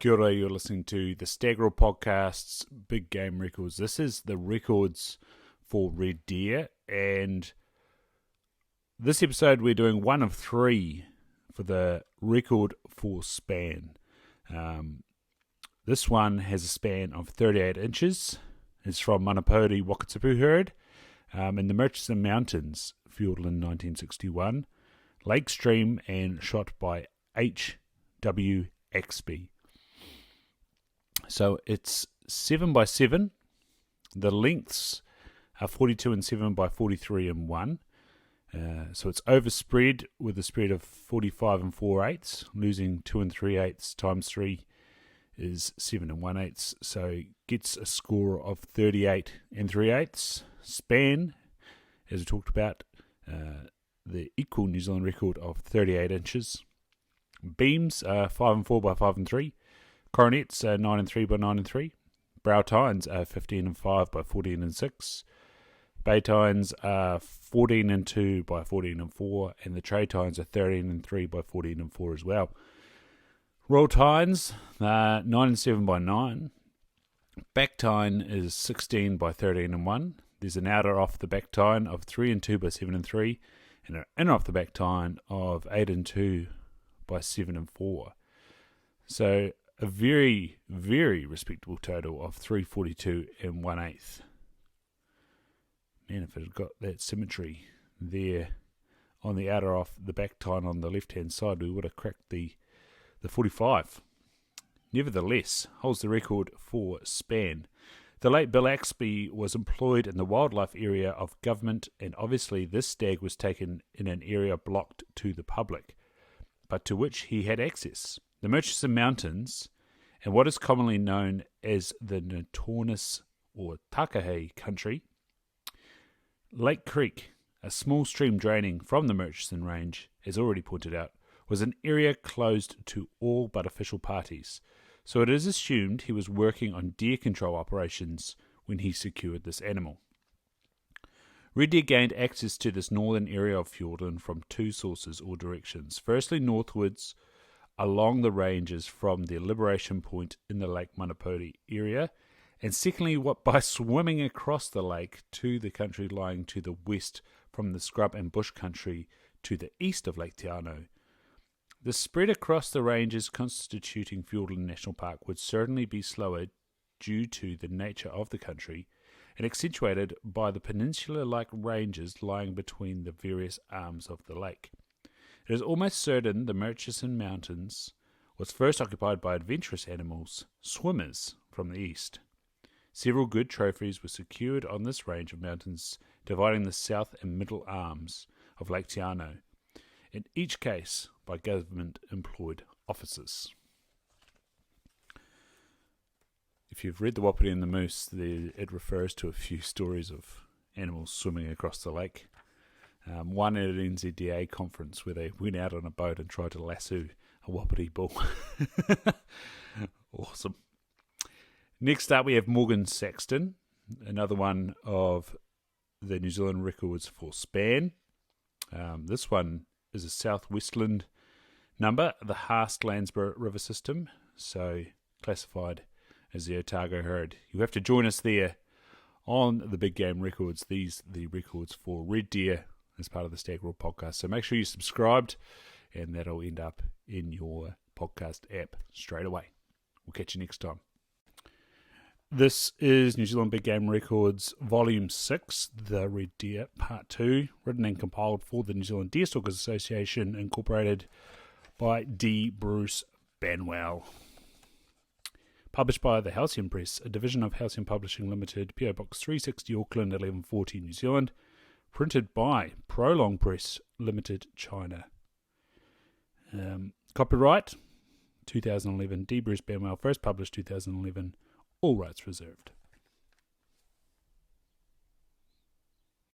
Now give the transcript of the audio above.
Kia ora, you're listening to the Staggerel Podcast's Big Game Records. This is the records for red deer, and this episode we're doing one of three for the record for span. This one has a span of 38 inches. It's from Manapouri, Wakatipu herd in the Murchison Mountains, Fiordland 1961. Lake Stream and shot by H.W. Axbey. So it's 7x7. The lengths are 42 and 7 by 43 and 1. So it's overspread with a spread of 45 and 4/8, losing 2 and 3/8 times 3 is 7 and 1/8. So gets a score of 38 and 3/8. Span, as we talked about, the equal New Zealand record of 38 inches. Beams are 5 and 4 by 5 and 3. Coronets are 9 and 3 by 9 and 3. Brow tines are 15 and 5 by 14 and 6. Bay tines are 14 and 2 by 14 and 4. And the tray tines are 13 and 3 by 14 and 4 as well. Roll tines are 9 and 7 by 9. Back tine is 16 by 13 and 1. There's an outer off the back tine of 3 and 2 by 7 and 3. And an inner off the back tine of 8 and 2 by 7 and 4. So a very, very respectable total of 342 and 1/8. Man, if it had got that symmetry there on the outer off the back tine on the left-hand side, we would have cracked the 45. Nevertheless, holds the record for span. The late Bill Axbey was employed in the wildlife area of government, and obviously this stag was taken in an area blocked to the public, but to which he had access. The Murchison Mountains, and what is commonly known as the Notornus or Takahe country. Lake Creek, a small stream draining from the Murchison Range, as already pointed out, was an area closed to all but official parties, so it is assumed he was working on deer control operations when he secured this animal. Red deer gained access to this northern area of Fiordland from two sources or directions. Firstly, northwards along the ranges from the liberation point in the Lake Manapouri area, and secondly, by swimming across the lake to the country lying to the west from the scrub and bush country to the east of Lake Te Anau. The spread across the ranges constituting Fiordland National Park would certainly be slower due to the nature of the country and accentuated by the peninsula-like ranges lying between the various arms of the lake. It is almost certain the Murchison Mountains was first occupied by adventurous animals, swimmers, from the east. Several good trophies were secured on this range of mountains dividing the south and middle arms of Lake Te Anau, in each case by government-employed officers. If you've read The Wapiti and the Moose, it refers to a few stories of animals swimming across the lake. One at an NZDA conference where they went out on a boat and tried to lasso a wapiti bull. Awesome. Next up we have Morgan Saxton, another one of the New Zealand records for span. This one is a southwestland number, the Haast-Landsborough River system, so classified as the Otago herd. You have to join us there on the Big Game Records. These the records for red deer as part of the Staggerel podcast. So make sure you're subscribed, and that'll end up in your podcast app straight away. We'll catch you next time. This is New Zealand Big Game Records Volume 6, The Red Deer, Part 2, written and compiled for the New Zealand Deerstalkers Association, incorporated by D. Bruce Banwell. Published by the Halcyon Press, a division of Halcyon Publishing Limited, PO Box 360 Auckland, 1140 New Zealand. Printed by Prolong Press Limited, China. Copyright 2011. D. Bruce Banwell, first published 2011. All rights reserved.